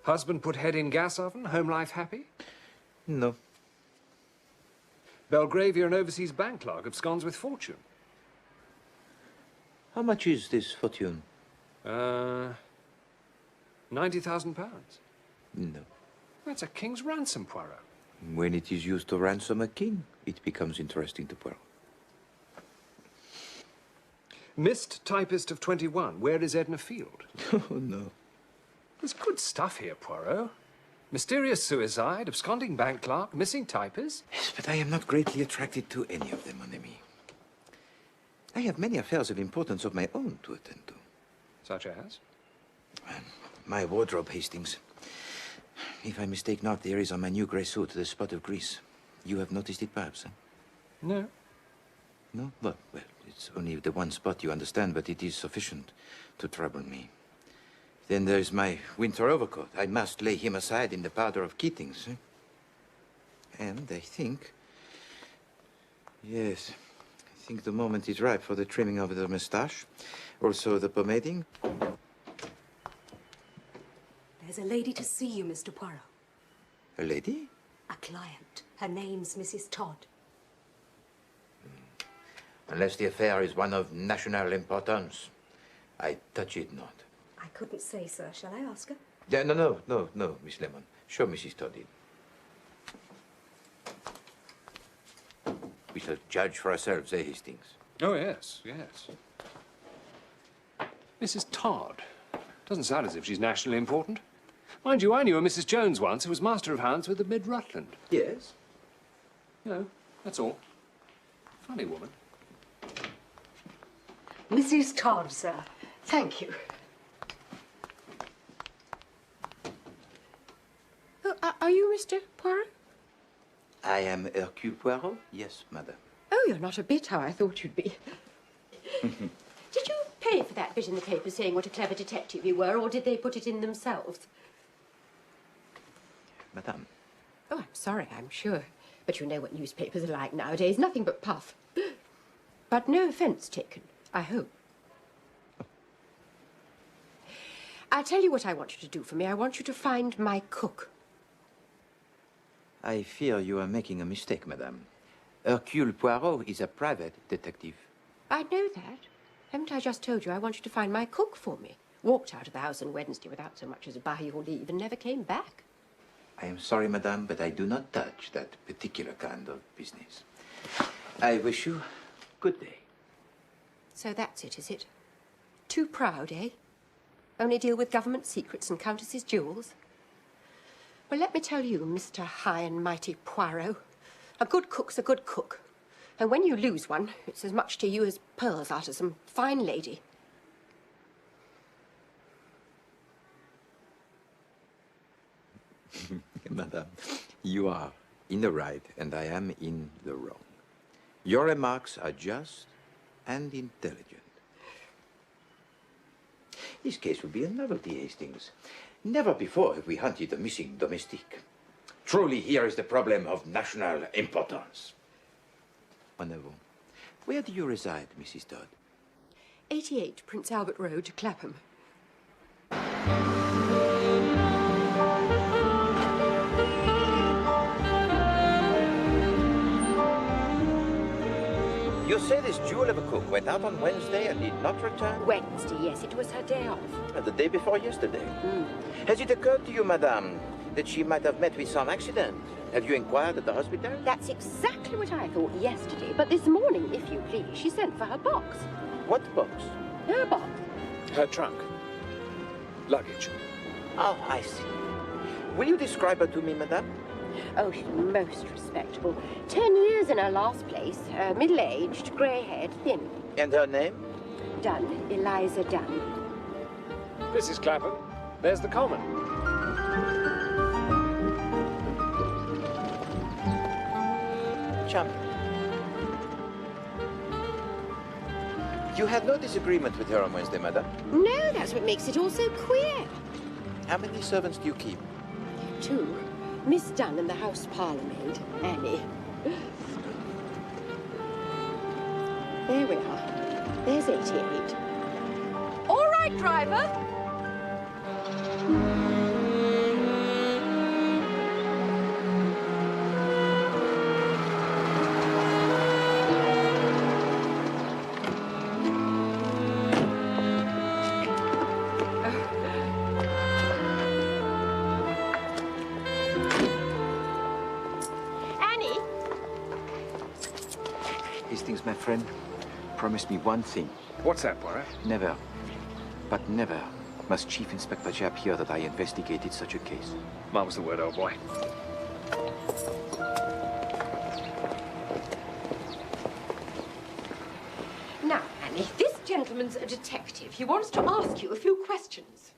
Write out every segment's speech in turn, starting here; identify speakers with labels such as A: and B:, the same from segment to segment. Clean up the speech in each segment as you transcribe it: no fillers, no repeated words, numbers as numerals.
A: Husband put head in gas oven, home life happy?
B: No.
A: Belgravian overseas bank clerk absconds with fortune.
B: How much is this fortune?
A: £90,000.
B: No.
A: That's a king's ransom, Poirot.
B: When it is used to ransom a king, it becomes interesting to Poirot.
A: Missed typist of 21. Where is Edna Field?
B: Oh, no.
A: There's good stuff here, Poirot. Mysterious suicide, absconding bank clerk, missing typist.
B: Yes, but I am not greatly attracted to any of them, mon ami. I have many affairs of importance of my own to attend to.
A: Such as?
B: My wardrobe, Hastings. If I mistake not, there is on my new grey suit the spot of grease. You have noticed it, perhaps, huh?
A: No.
B: No? Well, it's only the one spot, you understand, but it is sufficient to trouble me. Then there's my winter overcoat. I must lay him aside in the powder of Keating's. Eh? And I think... Yes, I think the moment is ripe for the trimming of the moustache. Also the pomading.
C: There's a lady to see you, Mr. Poirot.
B: A lady?
C: A client. Her name's Mrs. Todd.
B: Unless the affair is one of national importance, I touch it not.
C: I couldn't say, sir. Shall I ask her?
B: Yeah, no, Miss Lemon. Show Mrs. Todd in. We shall judge for ourselves, eh, Hastings?
A: Oh, yes, yes. Mrs. Todd. Doesn't sound as if she's nationally important. Mind you, I knew a Mrs. Jones once who was master of hounds with the Mid-Rutland.
B: Yes?
A: No, that's all. Funny woman.
C: Mrs. Todd, sir. Thank you.
D: Oh, are you Mr. Poirot?
B: I am Hercule Poirot? Yes, madame.
D: Oh, you're not a bit how I thought you'd be.
E: Did you pay for that bit in the paper saying what a clever detective you were, or did they put it in themselves?
B: Madame.
D: Oh, I'm sorry, I'm sure. But you know what newspapers are like nowadays. Nothing but puff. But no offence taken, I hope. I'll tell you what I want you to do for me. I want you to find my cook.
B: I fear you are making a mistake, madame. Hercule Poirot is a private detective.
D: I know that. Haven't I just told you I want you to find my cook for me? Walked out of the house on Wednesday without so much as a by your leave and never came back.
B: I am sorry, madame, but I do not touch that particular kind of business. I wish you good day.
D: So that's it, is it? Too proud, eh? Only deal with government secrets and countesses' jewels? Well, let me tell you, Mr. High and Mighty Poirot, a good cook's a good cook. And when you lose one, it's as much to you as pearls out of some fine lady.
B: Madame, you are in the right and I am in the wrong. Your remarks are just and intelligent. This case will be a novelty, Hastings. Never before have we hunted a missing domestique. Truly, here is the problem of national importance. En avant. Where do you reside, Mrs. Todd?
D: 88 Prince Albert Road, Clapham.
B: You say this jewel of a cook went out on Wednesday and did not return?
E: Wednesday, yes, it was her day off.
B: The day before yesterday. Has it occurred to you, madame, that she might have met with some accident? Have you inquired at the hospital?
E: That's exactly what I thought yesterday, but this morning, if you please, she sent for her box.
B: What box?
E: Her box.
A: Her trunk. Luggage.
B: Oh, I see. Will you describe her to me, madame?
E: Oh, she's most respectable. 10 years in her last place. Middle-aged, grey-haired, thin.
B: And her name?
E: Dunn. Eliza Dunn.
A: This is Clapham. There's the common.
B: Chum. You had no disagreement with her on Wednesday, madame?
E: No, that's what makes it all so queer.
B: How many servants do you keep?
E: 2. Miss Dunn and the house parlour-maid, Annie. There we are. There's 88. All right, driver.
B: My friend, promise me one thing.
A: What's that, Poirot?
B: Never, but never, must Chief Inspector Japp hear that I investigated such a case.
A: Mum's the word, old boy.
E: Now, Annie, this gentleman's a detective. He wants to ask you a few questions.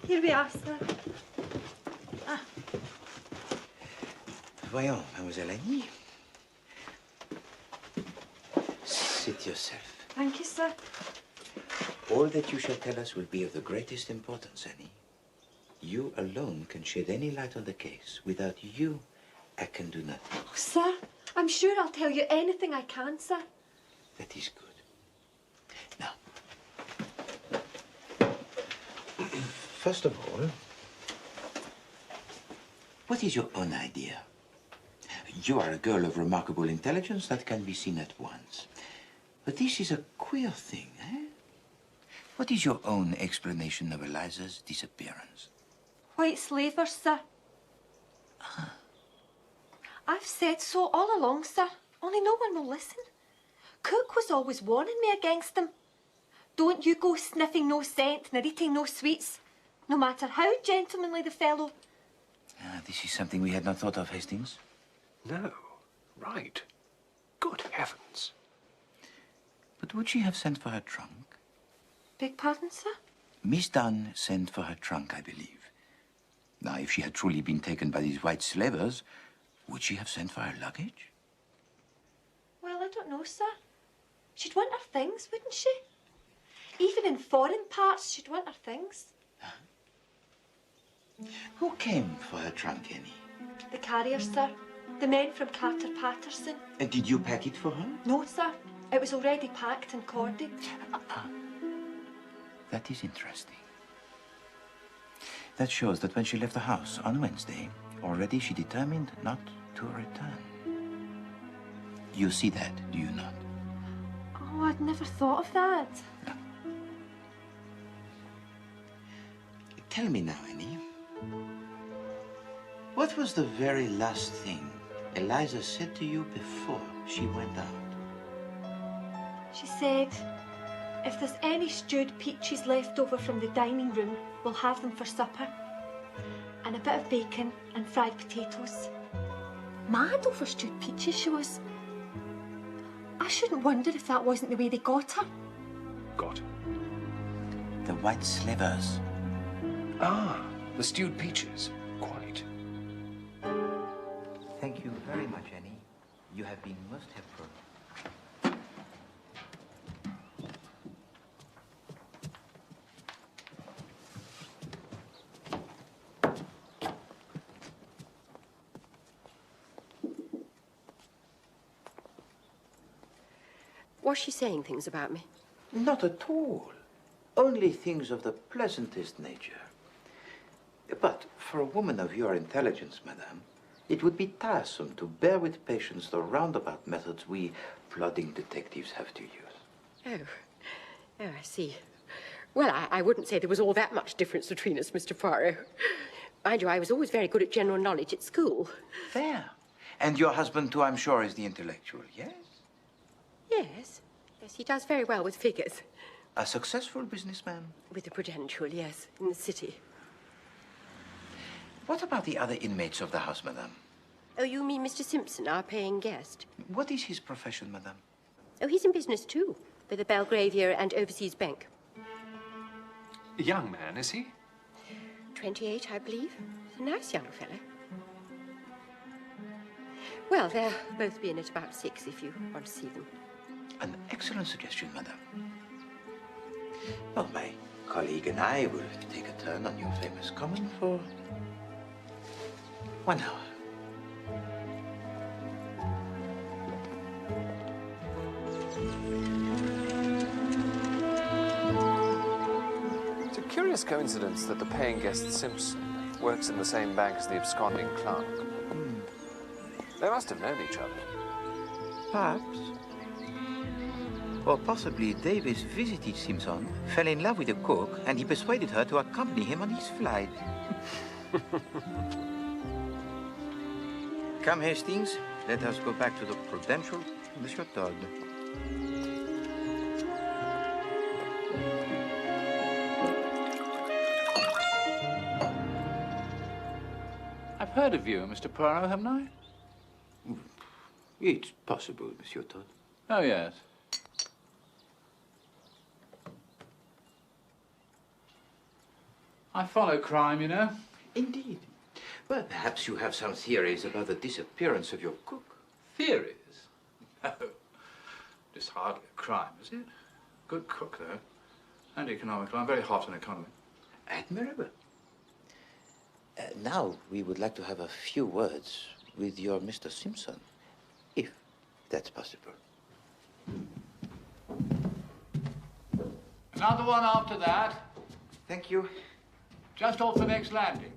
F: Here we are, sir.
B: Voyons, Mademoiselle Annie. Sit yourself.
F: Thank you, sir.
B: All that you shall tell us will be of the greatest importance, Annie. You alone can shed any light on the case. Without you, I can do nothing.
F: Oh, sir, I'm sure I'll tell you anything I can, sir.
B: That is good. Now, first of all, what is your own idea? You are a girl of remarkable intelligence that can be seen at once. But this is a queer thing, eh? What is your own explanation of Eliza's disappearance?
F: White slavers, sir. I've said so all along, sir. Only no one will listen. Cook was always warning me against them. Don't you go sniffing no scent nor eating no sweets, no matter how gentlemanly the fellow.
B: This is something we had not thought of, Hastings.
A: No. Right. Good heavens.
B: But would she have sent for her trunk?
F: Beg pardon, sir?
B: Miss Dunn sent for her trunk, I believe. Now, if she had truly been taken by these white slavers, would she have sent for her luggage?
F: Well, I don't know, sir. She'd want her things, wouldn't she? Even in foreign parts, she'd want her things.
B: Who came for her trunk, Annie?
F: The carriers, sir. The men from Carter Patterson.
B: And did you pack it for her?
F: No, sir. It was already packed and corded.
B: That is interesting. That shows that when she left the house on Wednesday, already she determined not to return. You see that, do you not?
F: Oh, I'd never thought of that.
B: No. Tell me now, Annie. What was the very last thing Eliza said to you before she went out?
F: She said, if there's any stewed peaches left over from the dining room, we'll have them for supper. And a bit of bacon and fried potatoes. Mad over stewed peaches, she was. I shouldn't wonder if that wasn't the way they got her.
A: Got.
B: The white slavers.
A: Ah, the stewed peaches. Quite.
B: Thank you very much, Annie. You have been most helpful.
E: Was she saying things about me?
B: Not at all. Only things of the pleasantest nature. But for a woman of your intelligence, madame, it would be tiresome to bear with patience the roundabout methods we plodding detectives have to use.
E: Oh, I see. Well, I wouldn't say there was all that much difference between us, Mr. Poirot. Mind you, I was always very good at general knowledge at school.
B: There. And your husband, too, I'm sure, is the intellectual, yes?
E: Yes. Yes, he does very well with figures.
B: A successful businessman?
E: With the Prudential, yes, in the city.
B: What about the other inmates of the house, madame?
E: Oh, you mean Mr. Simpson, our paying guest?
B: What is his profession, madame?
E: Oh, he's in business, too, with the Belgravia and Overseas Bank.
A: A young man, is he?
E: 28, I believe. A nice young fellow. Well, they'll both be in at about 6 if you want to see them.
B: An excellent suggestion, madame. Well, my colleague and I will take a turn on your famous common for 1 hour.
A: It's a curious coincidence that the paying guest Simpson works in the same bank as the absconding clerk. They must have known each other.
B: Perhaps. Or possibly Davis visited Simpson, fell in love with the cook, and he persuaded her to accompany him on his flight. Come, Hastings. Let us go back to the Prudential, Monsieur Todd.
G: I've heard of you, Mr. Poirot, haven't I?
B: It's possible, Monsieur Todd.
G: Oh, yes. I follow crime, you know.
B: Indeed. Well, perhaps you have some theories about the disappearance of your cook.
G: Theories? No. It's hardly a crime, is it? Good cook, though. And economical. I'm very hot on economy.
B: Admirable. Now, we would like to have a few words with your Mr. Simpson, if that's possible.
G: Another one after that.
B: Thank you.
G: Just off the next landing.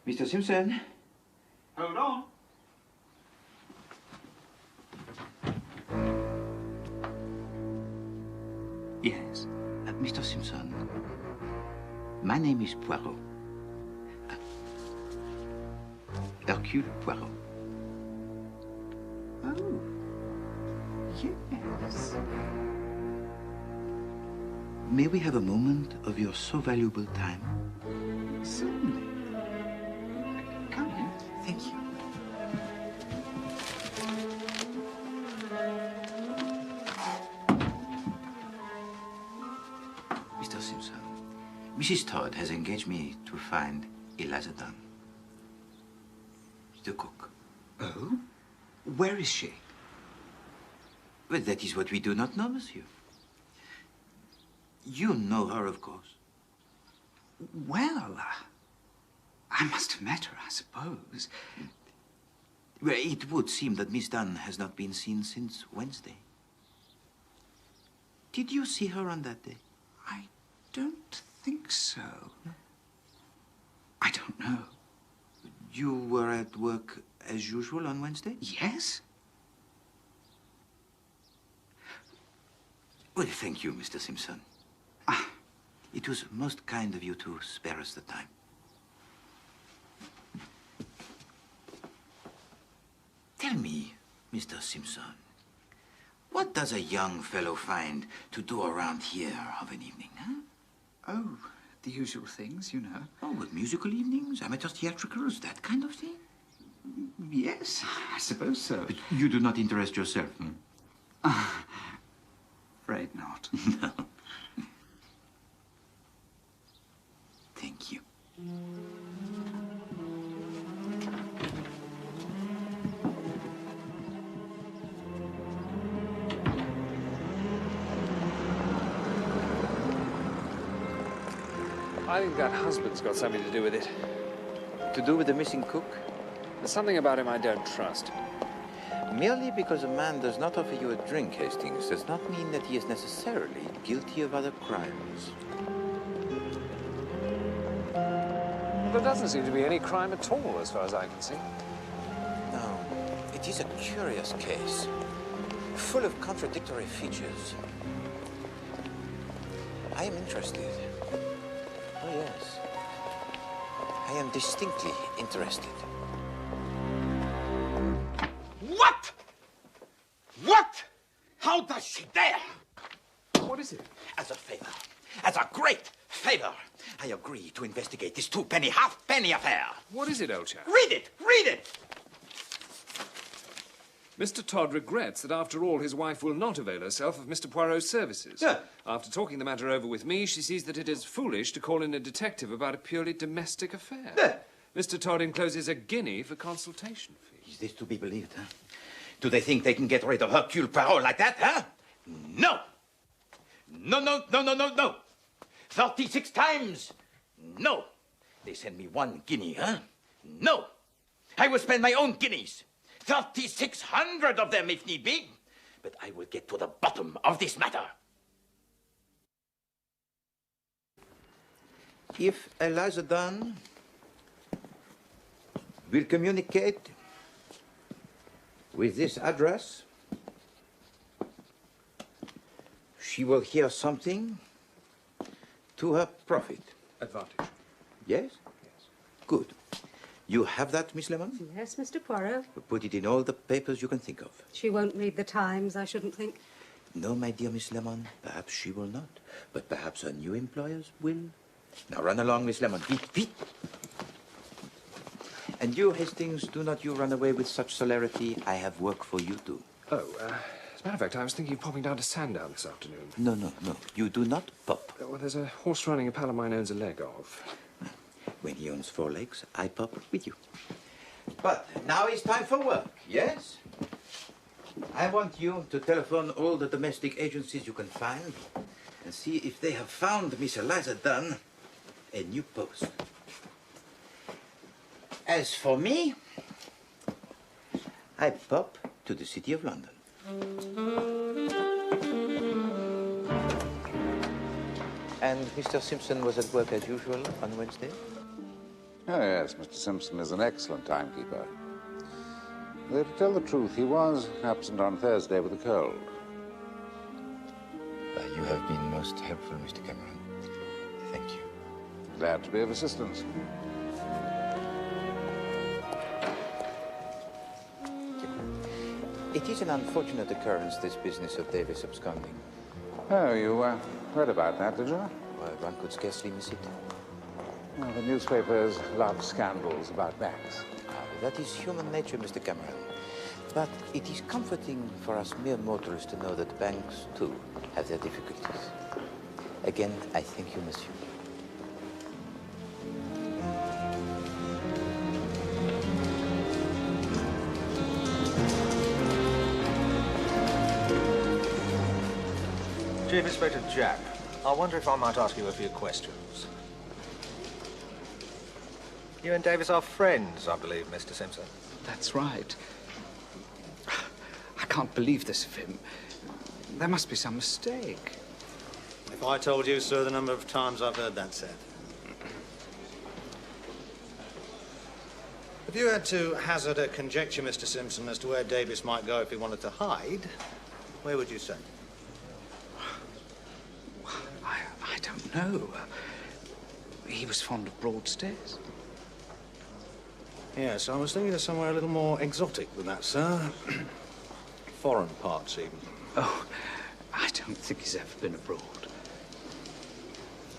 B: Mr. Simpson?
H: Hold on.
B: Yes. Mr. Simpson, my name is Poirot. Hercule Poirot.
H: Oh, yes.
B: May we have a moment of your so valuable time?
H: Certainly. Come in.
B: Thank you. Mr. Simpson, Mrs. Todd has engaged me to find Eliza Dunn, the cook.
H: Oh? Where is she?
B: Well, that is what we do not know, monsieur. You know her, of course.
H: Well, I must have met her, I suppose.
B: Well, it would seem that Miss Dunn has not been seen since Wednesday. Did you see her on that day?
H: I don't think so. I don't know.
B: You were at work as usual on Wednesday?
H: Yes?
B: Well, thank you, Mr. Simpson. It was most kind of you to spare us the time. Tell me, Mr. Simpson, what does a young fellow find to do around here of an evening, huh?
H: Oh, the usual things, you know.
B: Oh, but musical evenings, amateur theatricals, that kind of thing?
H: Yes, I suppose so.
B: But you do not interest yourself,
H: Afraid not.
B: No. Thank you.
A: I think that husband's got something to do with it.
B: To do with the missing cook?
A: There's something about him I don't trust.
B: Merely because a man does not offer you a drink, Hastings, does not mean that he is necessarily guilty of other crimes.
A: There doesn't seem to be any crime at all, as far as I can see.
B: No, it is a curious case, full of contradictory features. I am interested. Oh, yes. I am distinctly interested.
H: What? What? How does she dare?
A: What is it?
B: As a favor, as a great favor, I agree to investigate this two-penny, half-penny affair.
A: What is it, old chap?
B: Read it! Read it!
A: Mr. Todd regrets that after all his wife will not avail herself of Mr. Poirot's services.
B: Yeah.
A: After talking the matter over with me, she sees that it is foolish to call in a detective about a purely domestic affair.
B: Yeah.
A: Mr. Todd encloses a guinea for consultation fee.
B: Is this to be believed, huh? Do they think they can get rid of Hercule Poirot like that, huh? No! No, no, no, no, no, no! 36 times! No! They send me 1 guinea, huh? No! I will spend my own guineas! 3,600 of them, if need be! But I will get to the bottom of this matter. If Eliza Dunn will communicate with this address. She will hear something to her profit.
A: Advantage.
B: Yes?
A: Yes.
B: Good. You have that, Miss Lemon?
C: Yes, Mr. Poirot.
B: Put it in all the papers you can think of.
C: She won't read the Times, I shouldn't think.
B: No, my dear Miss Lemon, perhaps she will not. But perhaps her new employers will. Now run along, Miss Lemon. Beat, beat. And you, Hastings, do not you run away with such celerity. I have work for you too.
A: Oh, as a matter of fact, I was thinking of popping down to Sandown this afternoon.
B: No, no, no. You do not pop.
A: Well, there's a horse running a pal of mine owns a leg of.
B: When he owns 4 legs, I pop with you. But now it's time for work, yes? I want you to telephone all the domestic agencies you can find and see if they have found Miss Eliza Dunn a new post. As for me, I pop to the City of London. And Mr. Simpson was at work as usual on Wednesday?
I: Oh, yes, Mr. Simpson is an excellent timekeeper. Though, to tell the truth, he was absent on Thursday with a cold.
B: You have been most helpful, Mr. Cameron. Thank you.
I: Glad to be of assistance.
B: It is an unfortunate occurrence, this business of Davis absconding.
I: Oh, you read about that, did you?
B: Well, one could scarcely miss it.
I: Well, the newspapers love scandals about banks.
B: That is human nature, Mr. Cameron. But it is comforting for us mere mortals to know that banks, too, have their difficulties. Again, I thank you, monsieur.
J: Chief Inspector Jack, I wonder if I might ask you a few questions. You and Davis are friends, I believe, Mr. Simpson.
H: That's right. I can't believe this of him. There must be some mistake.
J: If I told you, sir, the number of times I've heard that said. If you had to hazard a conjecture, Mr. Simpson, as to where Davis might go if he wanted to hide, where would you say?
H: I don't know. He was fond of Broadstairs.
J: Yes, I was thinking of somewhere a little more exotic than that, sir. Foreign parts, even.
H: Oh, I don't think he's ever been abroad.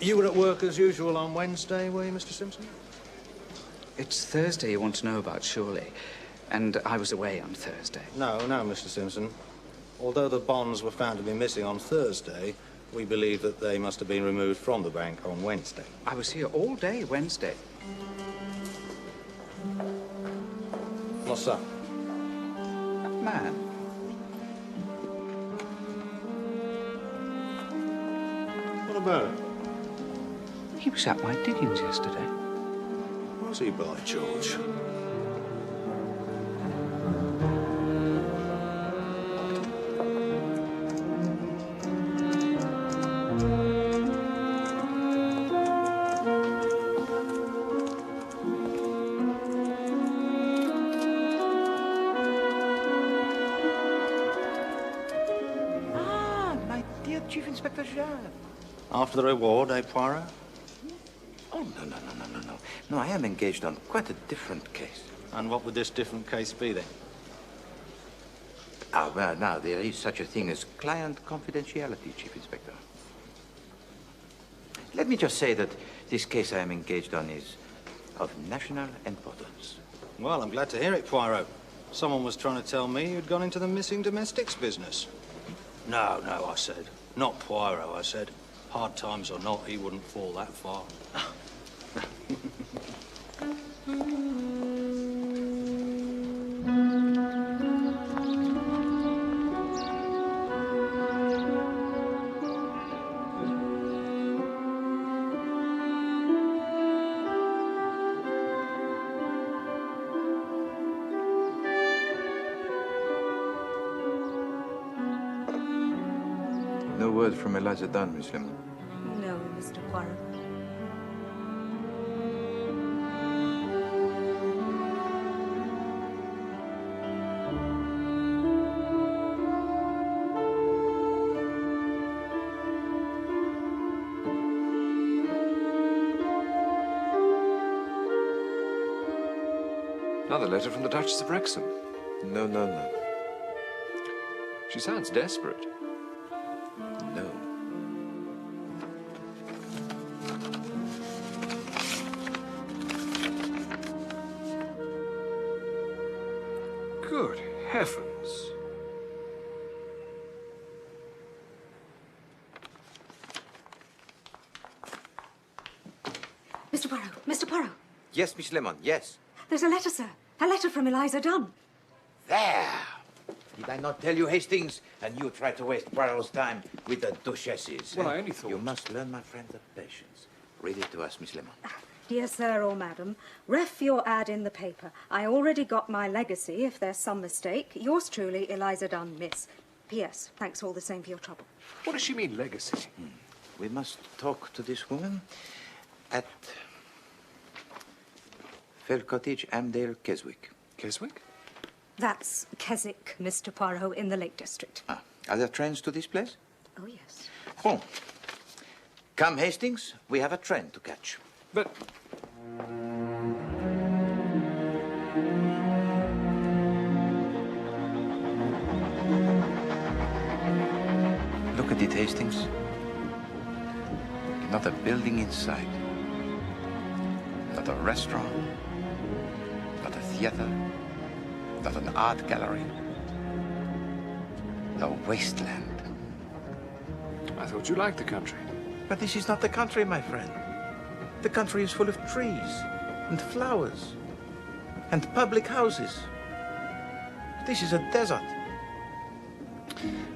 J: You were at work as usual on Wednesday, were you, Mr. Simpson?
H: It's Thursday you want to know about, surely. And I was away on Thursday.
J: No, Mr. Simpson. Although the bonds were found to be missing on Thursday, we believe that they must have been removed from the bank on Wednesday.
H: I was here all day Wednesday.
J: What's that?
H: That man?
J: What about it?
H: He was at my diggings yesterday.
J: Was he, by George?
B: Chief Inspector Jean.
J: After the reward, eh, Poirot?
B: Oh, no. No, I am engaged on quite a different case.
J: And what would this different case be, then?
B: Ah, well, now, there is such a thing as client confidentiality, Chief Inspector. Let me just say that this case I am engaged on is of national importance.
J: Well, I'm glad to hear it, Poirot. Someone was trying to tell me you'd gone into the missing domestics business. No, I said. Not Poirot, I said. Hard times or not, he wouldn't fall that far.
B: No word from Eliza Dunn, Miss Lemon.
C: No, Mr. Poirot.
A: Another letter from the Duchess of Wrexham.
B: No, no, no.
A: She sounds desperate.
B: No.
A: Good heavens.
C: Mr. Poirot, Mr. Poirot.
B: Yes, Miss Lemon, yes.
C: There's a letter, sir. A letter from Eliza Dunn.
B: There! Did I not tell you, Hastings? And you try to waste Poirot's time with the duchesses.
A: Well, I only thought...
B: You must learn, my friend, the patience. Read it to us, Miss Lemon.
C: Dear sir or madam, ref your ad in the paper. I already got my legacy, if there's some mistake. Yours truly, Eliza Dunn, miss. P.S. Thanks all the same for your trouble.
A: What does she mean, legacy?
B: We must talk to this woman at Fell Cottage, Amdale, Keswick.
A: Keswick?
C: That's Keswick, Mr. Poirot, in the Lake District.
B: Ah, are there trains to this place?
C: Oh, yes.
B: Bon. Come, Hastings. We have a train to catch.
A: But...
B: Look at it, Hastings. Not a building inside. Not a restaurant. Not a theater. Not an art gallery. A wasteland.
A: I thought you liked the country.
B: But this is not the country, my friend. The country is full of trees and flowers and public houses. This is a desert.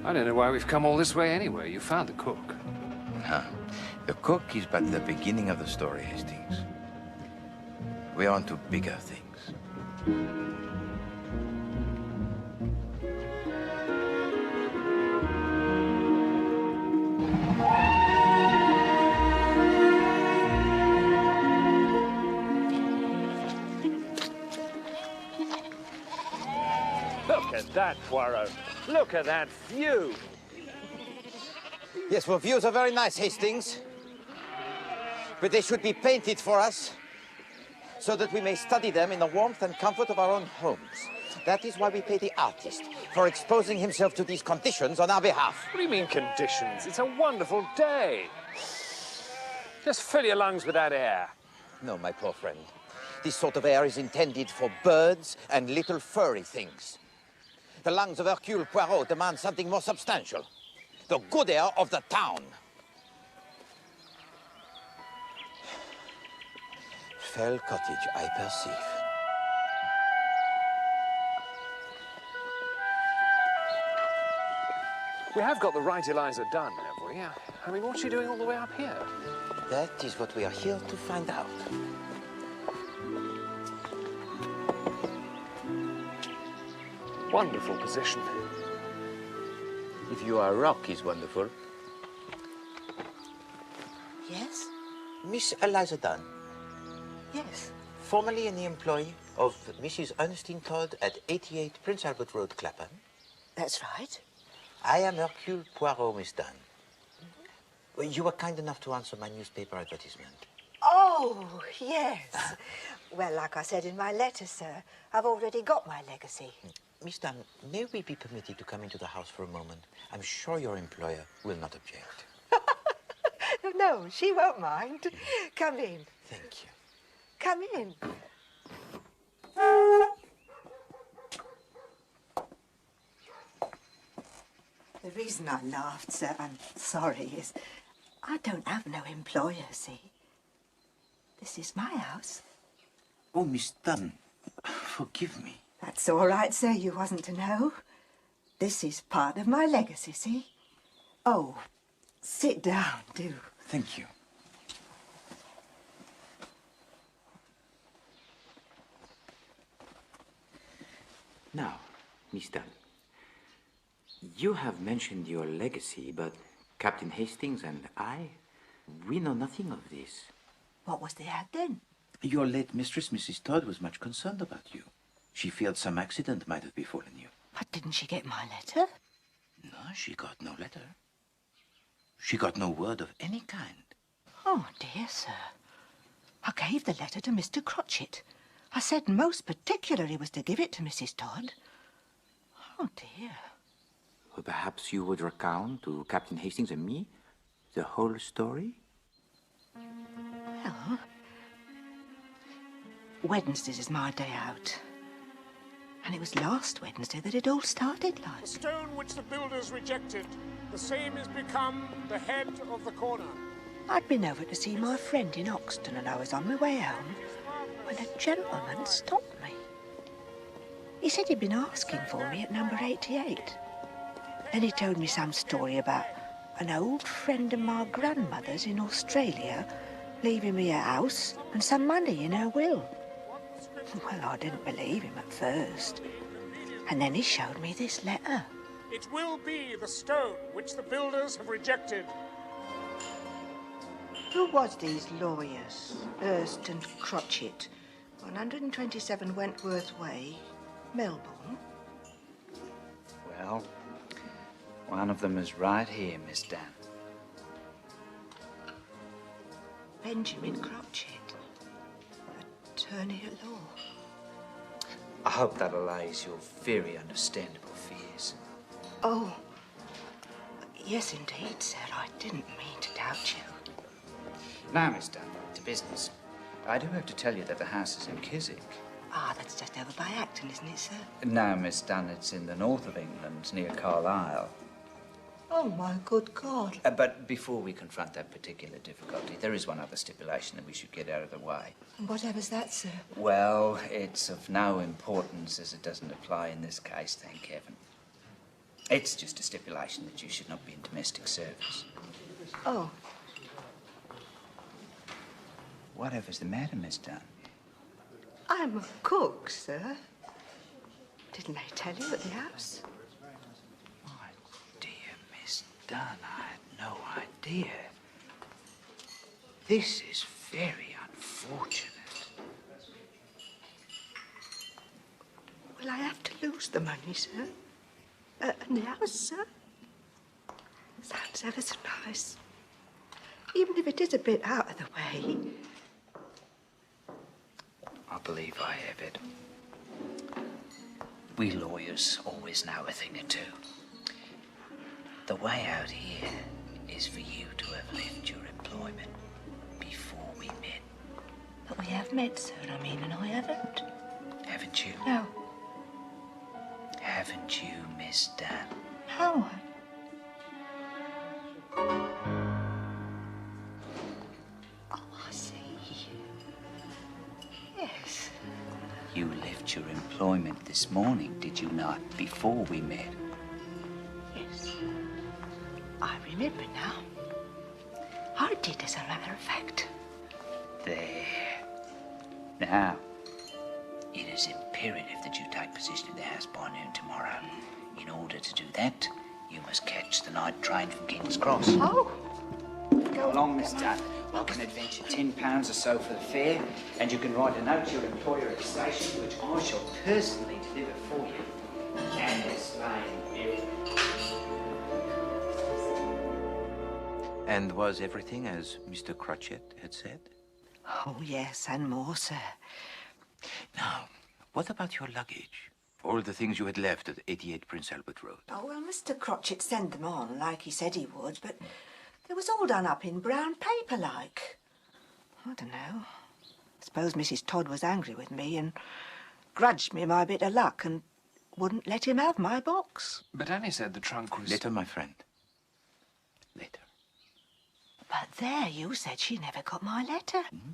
A: I don't know why we've come all this way anyway. You found the cook.
B: Huh. The cook is but the beginning of the story, Hastings. We're on to bigger things.
K: Look at that, Poirot. Look at that view.
B: Yes, well, views are very nice, Hastings. But they should be painted for us so that we may study them in the warmth and comfort of our own homes. That is why we pay the artist for exposing himself to these conditions on our behalf.
K: What do you mean conditions? It's a wonderful day. Just fill your lungs with that air.
B: No, my poor friend. This sort of air is intended for birds and little furry things. The lungs of Hercule Poirot demand something more substantial. The good air of the town. Fell Cottage, I perceive.
A: We have got the right Eliza Dunn, have we? I mean, what's she doing all the way up here?
B: That is what we are here to find out.
A: Wonderful position.
B: If your rock is wonderful.
L: Yes?
B: Miss Eliza Dunn,
L: Yes.
B: formerly an employee of Mrs. Ernestine Todd at 88 Prince Albert Road, Clapham.
L: That's right.
B: I am Hercule Poirot, Miss Dunn. Well, you were kind enough to answer my newspaper advertisement.
L: Oh, yes. Well, like I said in my letter, sir, I've already got my legacy.
B: Miss Dunn, may we be permitted to come into the house for a moment? I'm sure your employer will not object.
L: No, she won't mind. Come in.
B: Thank you.
L: Come in. The reason I laughed, sir, I'm sorry, is I don't have no employer, see? This is my house.
B: Oh, Miss Dunn, forgive me.
L: That's all right, sir. You wasn't to know. This is part of my legacy, see? Oh, sit down, do.
B: Thank you. Now, Miss Dunn, you have mentioned your legacy, but Captain Hastings and I, we know nothing of this.
L: What was the ad then?
B: Your late mistress, Mrs. Todd, was much concerned about you. She feared some accident might have befallen you.
L: But didn't she get my letter?
B: No, she got no letter. She got no word of any kind.
L: Oh, dear, sir. I gave the letter to Mr. Crotchet. I said most particular he was to give it to Mrs. Todd. Oh, dear.
B: Well, perhaps you would recount to Captain Hastings and me the whole story?
L: Well, Wednesdays is my day out. And it was last Wednesday that it all started like.
M: The stone which the builders rejected, the same has become the head of the corner.
L: I'd been over to see my friend in Oxton and I was on my way home when a gentleman stopped me. He said he'd been asking for me at number 88. Then he told me some story about an old friend of my grandmother's in Australia leaving me a house and some money in her will. Well, I didn't believe him at first. And then he showed me this letter.
M: It will be the stone which the builders have rejected.
L: Who was these lawyers? Hurst and Crotchet, 127 Wentworth Way, Melbourne.
H: Well, one of them is right here, Miss Dan.
L: Benjamin Crotchet, attorney at law.
H: I hope that allays your very understandable fears.
L: Oh, yes, indeed, sir. I didn't mean to doubt you.
H: Now, Miss Dan, to business. I do have to tell you that the house is in Chiswick.
L: Ah, that's just over by Acton, isn't it, sir?
H: No, Miss Dunn, it's in the north of England, near Carlisle.
L: Oh, my good God.
H: But before we confront that particular difficulty, there is one other stipulation that we should get out of the way.
L: Whatever's that, sir?
H: Well, it's of no importance as it doesn't apply in this case, thank heaven. It's just a stipulation that you should not be in domestic service.
L: Oh.
H: Whatever's the matter, Miss Dunn?
L: I'm a cook, sir. Didn't they tell you at the house?
H: My dear Miss Dunn, I had no idea. This is very unfortunate.
L: Will I have to lose the money, sir? And the house, sir? Sounds ever so nice. Even if it is a bit out of the way.
H: I believe I have it. We lawyers always know a thing or two. The way out here is for you to have left your employment before we met.
L: But we have met, sir, and I haven't.
H: Haven't you?
L: No.
H: Haven't you, Miss Dan?
L: No. Oh, I see. Yes.
H: You left your employment this morning, did you not, before we met?
L: Yes. I remember now. I did, as a matter of fact.
H: There. Now, it is imperative that you take possession of the house by noon tomorrow. In order to do that, you must catch the night train from King's Cross.
L: Oh!
H: Go along, Miss Dunn. I can adventure £10 or so for the fare, and you can write a note to your employer at the station, which I shall personally deliver for you and explain everything.
B: And was everything as Mr. Crotchet had said?
L: Oh, yes, and more, sir.
B: Now, what about your luggage? All the things you had left at 88 Prince Albert Road.
L: Oh, well, Mr. Crotchet sent them on, like he said he would, but it was all done up in brown paper, like. I don't know. Suppose Mrs. Todd was angry with me and grudged me my bit of luck and wouldn't let him have my box.
A: But Annie said the trunk was...
B: Later, my friend. Later.
L: But there, you said she never got my letter.
B: Mm-hmm.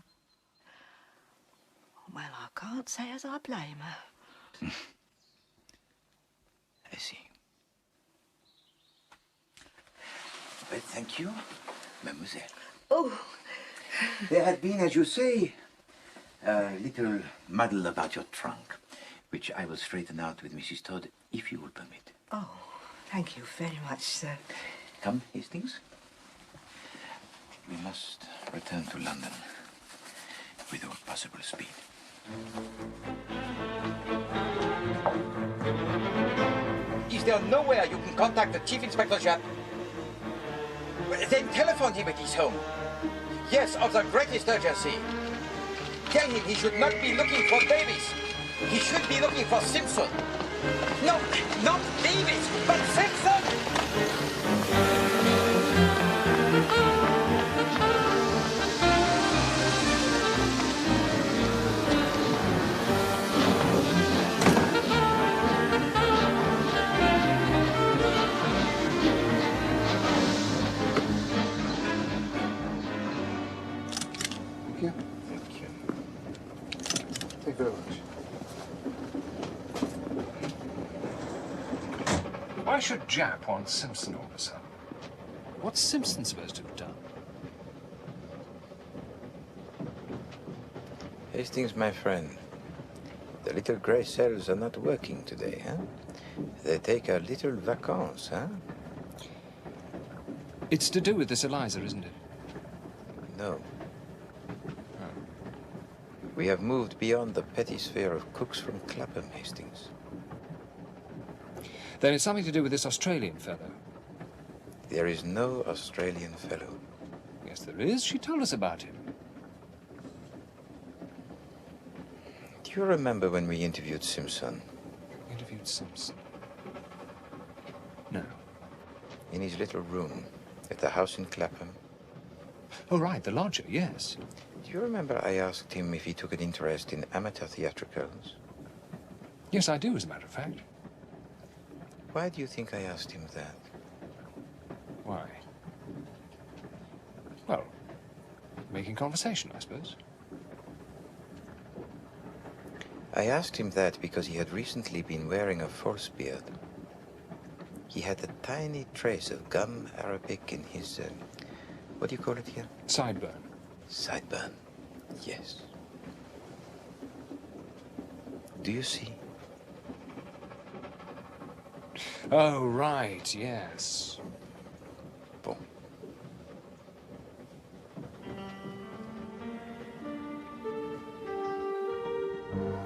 L: Well, I can't say as I blame her.
B: I see. Well, thank you, mademoiselle.
L: Oh.
B: There had been, as you say, a little muddle about your trunk, which I will straighten out with Mrs. Todd, if you will permit.
L: Oh, thank you very much, sir.
B: Come, Hastings. We must return to London with all possible speed. Is there nowhere you can contact the Chief Inspector Japp? Then telephone him at his home. Yes, of the greatest urgency. Tell him he should not be looking for Davis. He should be looking for Simpson. No, not Davis, but Simpson!
A: Thank you.
B: Thank you.
A: Thank you very much. Why should Jap want Simpson all of a sudden? What's Simpson supposed to have done?
B: Hastings, my friend, the little grey cells are not working today, huh? They take a little vacances, huh?
A: It's to do with this Eliza, isn't it?
B: No. We have moved beyond the petty sphere of cooks from Clapham, Hastings.
A: Then it's something to do with this Australian fellow.
B: There is no Australian fellow.
A: Yes, there is. She told us about him.
B: Do you remember when we interviewed Simpson?
A: Interviewed Simpson? No.
B: In his little room at the house in Clapham.
A: Oh, right, the lodger, yes.
B: Do you remember I asked him if he took an interest in amateur theatricals?
A: Yes, I do, as a matter of fact.
B: Why do you think I asked him that?
A: Why? Well, making conversation, I suppose.
B: I asked him that because he had recently been wearing a false beard. He had a tiny trace of gum arabic in his, what do you call it here?
A: Sideburn.
B: Sideburn, yes. Do you see?
A: Oh, right, yes.
B: Bon.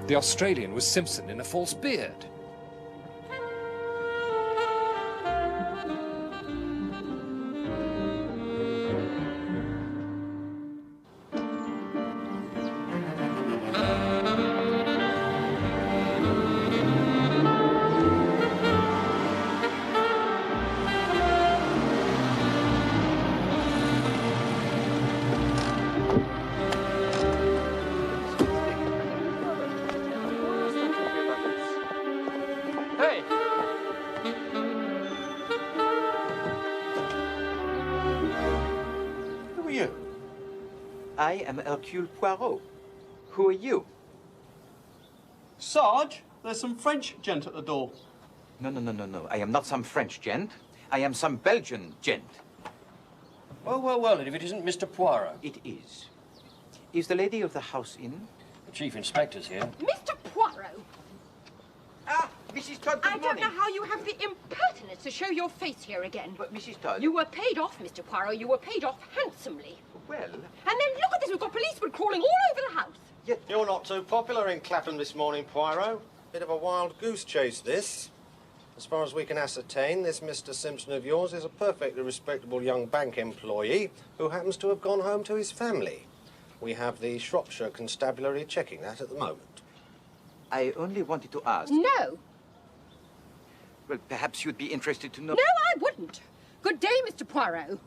A: The Australian was Simpson in a false beard. Hey!
B: Who are you? I am Hercule Poirot. Who are you?
N: Sarge, there's some French gent at the door.
B: No. I am not some French gent. I am some Belgian gent.
N: Well, and if it isn't Mr. Poirot?
B: It is. Is the lady of the house in?
N: The Chief Inspector's here.
D: Mr. Poirot!
B: Ah, Mrs. Todd, good
D: I don't
B: morning.
D: know how you have the impertinence to show your face here again.
B: But, Mrs. Todd...
D: You were paid off, Mr. Poirot. You were paid off handsomely.
B: Well...
D: And then look at this. We've got policemen crawling all over the house.
N: You're not too popular in Clapham this morning, Poirot. Bit of a wild goose chase, this. As far as we can ascertain, this Mr. Simpson of yours is a perfectly respectable young bank employee who happens to have gone home to his family. We have the Shropshire Constabulary checking that at the moment.
B: I only wanted to ask...
D: No.
B: Well, perhaps you'd be interested to know...
D: No, I wouldn't. Good day, Mr. Poirot.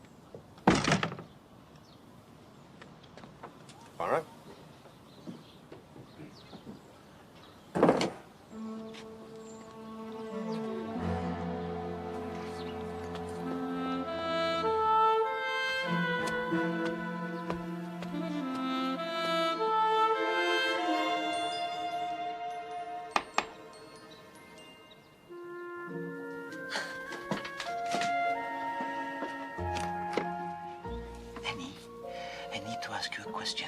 N: Poirot?
H: Annie, I need to ask you a question.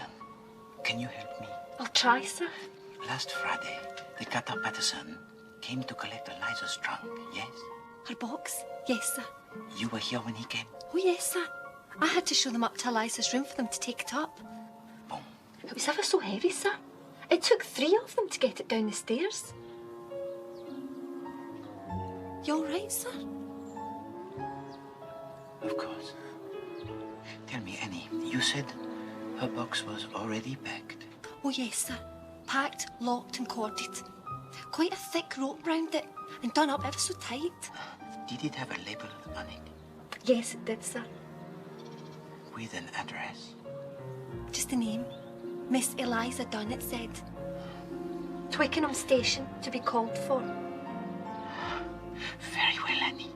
H: Can you help me?
F: I'll try, sir.
H: Last Friday, the cutter Patterson came to collect Eliza's trunk, yes?
F: Her box? Yes, sir.
H: You were here when he came?
F: Oh, yes, sir. I had to show them up to Eliza's room for them to take it up.
H: Boom.
F: It was ever so heavy, sir. It took 3 of them to get it down the stairs. You all right, sir?
H: Of course. Tell me, Annie, you said her box was already packed.
F: Oh, yes, sir. Packed, locked and corded. Quite a thick rope round it and done up ever so tight.
B: Did it have a label on it?
F: Yes, it did, sir.
B: With an address?
F: Just a name. Miss Eliza Dunn, it said. Twickenham Station to be called for.
B: Very well, Annie.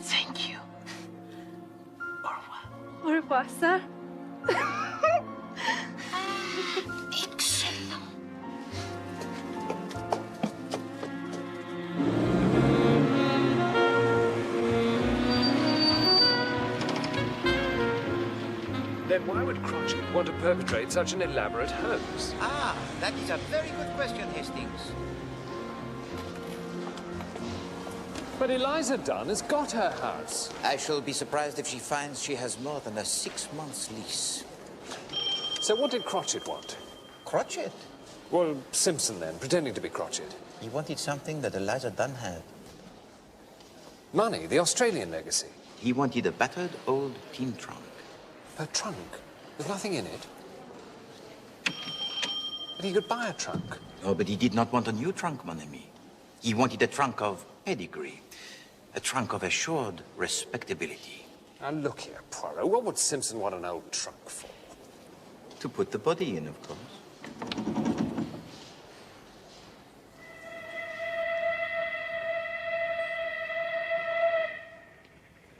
B: Thank you. Au revoir.
F: Au revoir, sir.
B: Excellent.
K: Then why would Crotchet want to perpetrate such an elaborate hoax?
B: Ah, that is a very good question, Hastings.
K: But Eliza Dunn has got her house.
B: I shall be surprised if she finds she has more than a 6 months lease.
K: So what did Crotchet want?
B: Crotchet?
K: Well, Simpson then, pretending to be Crotchet.
B: He wanted something that Eliza Dunn had.
K: Money, the Australian legacy.
B: He wanted a battered old tin trunk.
K: Her trunk? There's nothing in it. But he could buy a trunk.
B: Oh, but he did not want a new trunk, mon ami. He wanted a trunk of pedigree. A trunk of assured respectability.
K: Now look here, Poirot. What would Simpson want an old trunk for?
B: To put the body in, of course.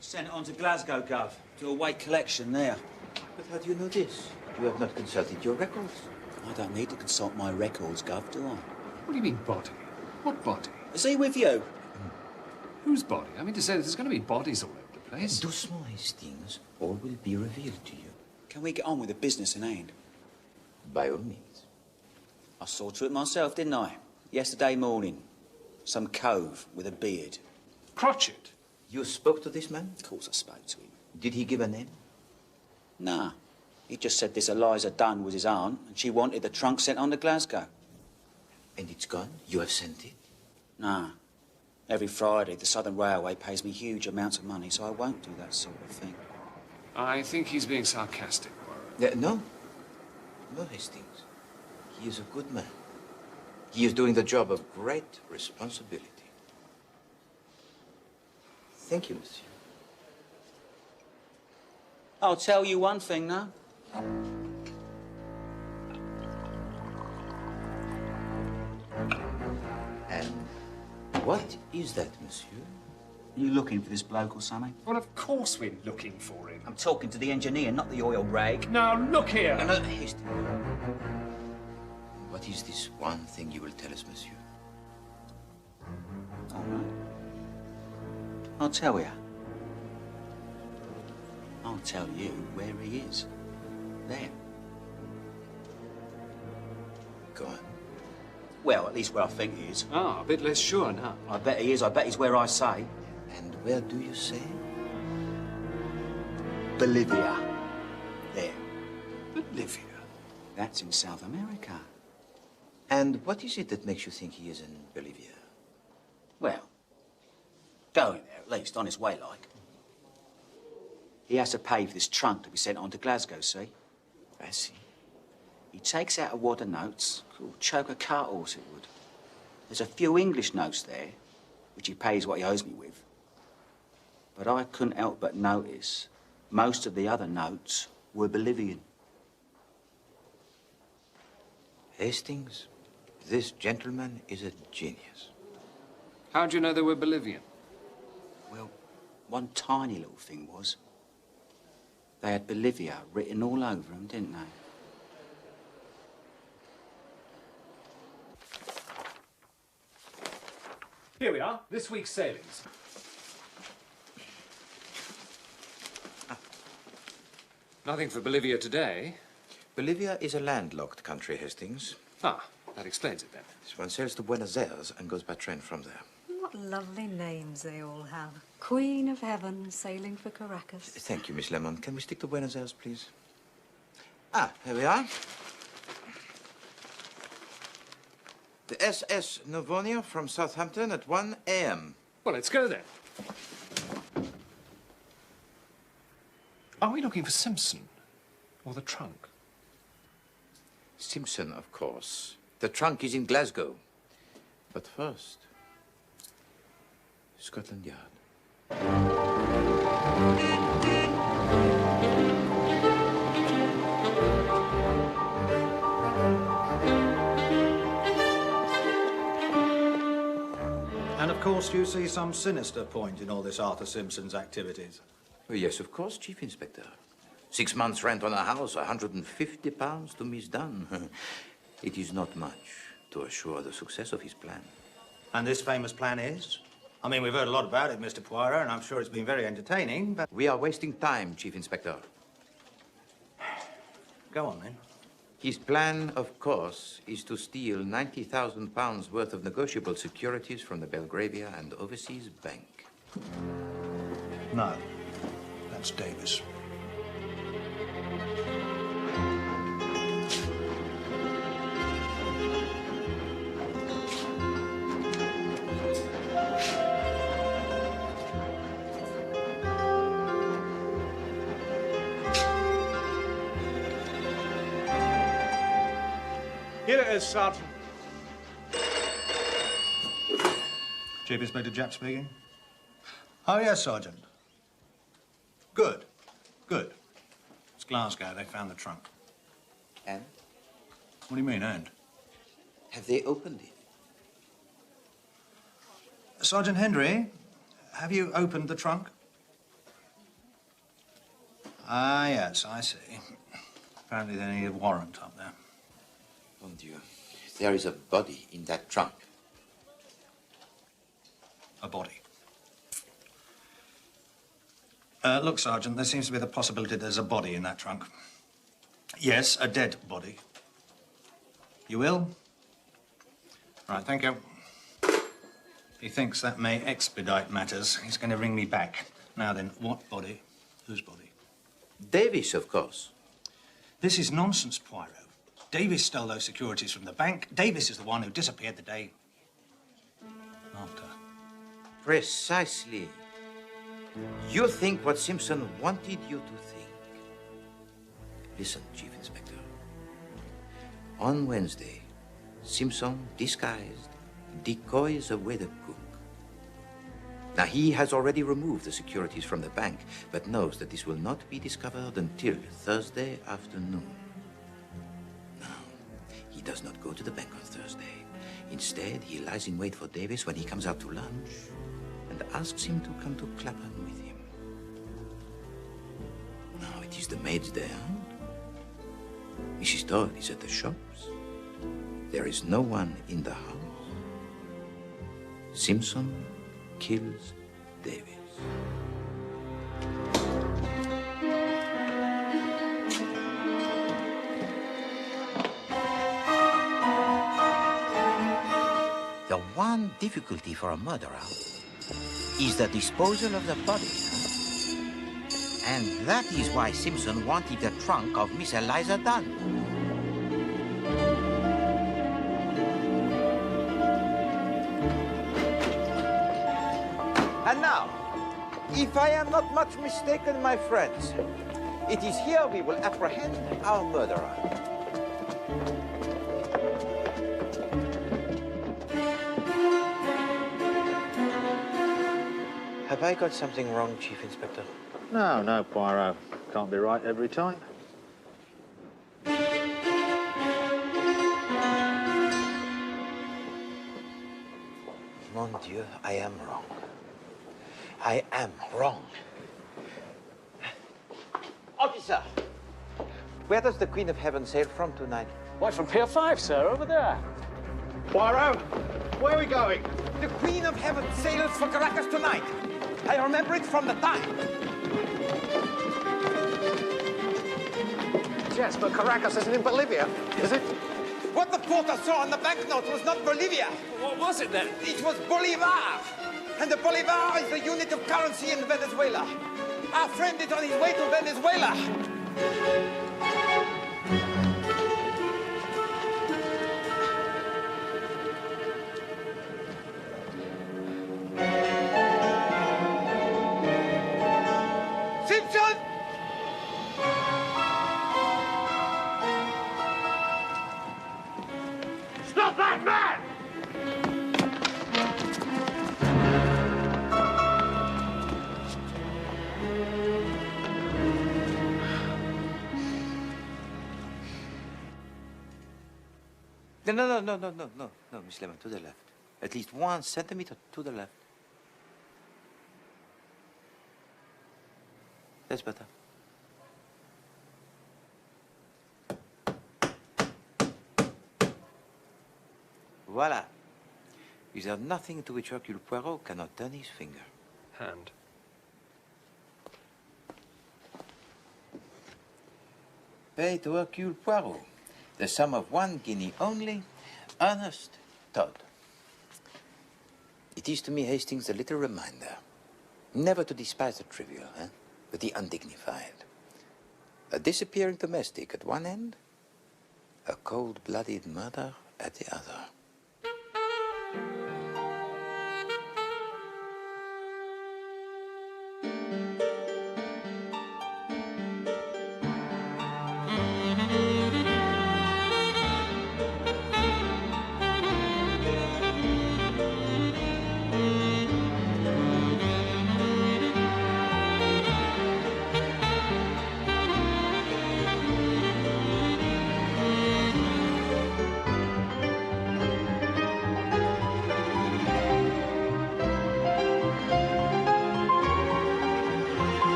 O: Sent it on to Glasgow, Gov, to await collection there.
B: But how do you know this? You have not consulted your records.
O: I don't need to consult my records, Gov, do I?
K: What do you mean, body? What body?
O: Is he with you?
K: Whose body? I mean to say that there's going to be bodies all over the place.
B: Doucement, Hastings. All will be revealed to you.
O: Can we get on with the business in hand?
B: By all means.
O: I saw to it myself, didn't I? Yesterday morning. Some cove with a beard.
K: Crotchet?
B: You spoke to this man?
O: Of course I spoke to him.
B: Did he give a name?
O: Nah. He just said this Eliza Dunn was his aunt, and she wanted the trunk sent on to Glasgow.
B: And it's gone? You have sent it?
O: Nah. Every Friday, the Southern Railway pays me huge amounts of money, so I won't do that sort of thing.
K: I think he's being sarcastic, Poirot.
B: No. No, Hastings. He is a good man. He is doing the job of great responsibility. Thank you, monsieur.
O: I'll tell you one thing now.
B: And what is that, monsieur?
O: You looking for this bloke or something?
K: Well, of course we're looking for him.
O: I'm talking to the engineer, not the oil rag.
K: Now, look here!
B: No, Hastings. What is this one thing you will tell us, monsieur?
O: All right. I'll tell you. I'll tell you where he is. There.
B: Go on.
O: Well, at least where I think he is.
K: Ah, a bit less sure now.
O: I bet he is. I bet he's where I say.
B: And where do you say?
O: Bolivia. There.
K: Bolivia?
O: That's in South America.
B: And what is it that makes you think he is in Bolivia?
O: Well, going there, at least, on his way, like. He has to pay for this trunk to be sent on to Glasgow, see?
B: I see.
O: He takes out a wad of notes, choke a cart horse it would. There's a few English notes there, which he pays what he owes me with. But I couldn't help but notice most of the other notes were Bolivian.
B: Hastings, this gentleman is a genius.
K: How do you know they were Bolivian?
O: Well, one tiny little thing was, they had Bolivia written all over them, didn't they?
K: Here we are, this week's sailings. Nothing for Bolivia today.
B: Bolivia is a landlocked country, Hastings.
K: Ah, that explains it then.
B: One sails to Buenos Aires and goes by train from there.
C: What lovely names they all have. Queen of Heaven sailing for Caracas.
B: Thank you, Miss Lemon. Can we stick to Buenos Aires, please? Ah, here we are. The SS Novonia from Southampton at 1 a.m.
K: Well, let's go then. Are we looking for Simpson or the trunk?
B: Simpson, of course. The trunk is in Glasgow. But first, Scotland Yard.
J: And of course you see some sinister point in all this Arthur Simpson's activities.
B: Oh, yes, of course, Chief Inspector. 6 months' rent on a house, £150 to Miss Dunn. It is not much to assure the success of his plan.
J: And this famous plan is? I mean, we've heard a lot about it, Mr. Poirot, and I'm sure it's been very entertaining, but...
B: We are wasting time, Chief Inspector.
J: Go on, then.
B: His plan, of course, is to steal £90,000 worth of negotiable securities from the Belgravia and Overseas Bank.
J: No, that's Davis.
M: Here it is, Sergeant.
J: Chief Inspector Japp speaking. Oh, yes, Sergeant. Good. Good. It's Glasgow. They found the trunk.
B: And?
J: What do you mean, and?
B: Have they opened it?
J: Sergeant Hendry, have you opened the trunk? Ah, yes, I see. Apparently they need a warrant up there.
B: Mon Dieu, there is a body in that trunk.
J: A body. Look, Sergeant, there seems to be the possibility there's a body in that trunk. Yes, a dead body. You will? Right, thank you. He thinks that may expedite matters. He's going to ring me back. Now then, what body? Whose body?
B: Davis, of course.
J: This is nonsense, Poirot. Davis stole those securities from the bank. Davis is the one who disappeared the day after.
B: Precisely. You think what Simpson wanted you to think. Listen, Chief Inspector. On Wednesday, Simpson, disguised, decoys away the cook. Now, he has already removed the securities from the bank, but knows that this will not be discovered until Thursday afternoon. Now, he does not go to the bank on Thursday. Instead, he lies in wait for Davis when he comes out to lunch and asks him to come to Clapham with him. Now, it is the maid's day out. Mrs. Todd is at the shops. There is no one in the house. Simpson kills Davis. The one difficulty for a murderer is the disposal of the body. And that is why Simpson wanted the trunk of Miss Eliza Dunn. And now, if I am not much mistaken, my friends, it is here we will apprehend our murderer. Have I got something wrong, Chief Inspector?
J: No, no, Poirot. Can't be right every time.
B: Mon Dieu, I am wrong. I am wrong. Officer, where does the Queen of Heaven sail from tonight?
K: Why, from Pier 5, sir, over there.
M: Poirot, where are we going?
B: The Queen of Heaven sails for Caracas tonight. I remember it from the time.
K: Yes, but Caracas isn't in Bolivia, is it?
B: What the porter saw on the banknote was not Bolivia.
K: What was it then?
B: It was Bolivar. And the Bolivar is the unit of currency in Venezuela. Our friend is on his way to Venezuela. Simpson! No, Miss Lemon, to the left. At least 1 centimeter to the left. That's better. Voila. Is there nothing to which Hercule Poirot cannot turn his finger?
K: Hand.
B: Pay to Hercule Poirot the sum of 1 guinea only, Ernest Todd. It is to me, Hastings, a little reminder. Never to despise the trivial, but the undignified. A disappearing domestic at one end, a cold-blooded murder at the other.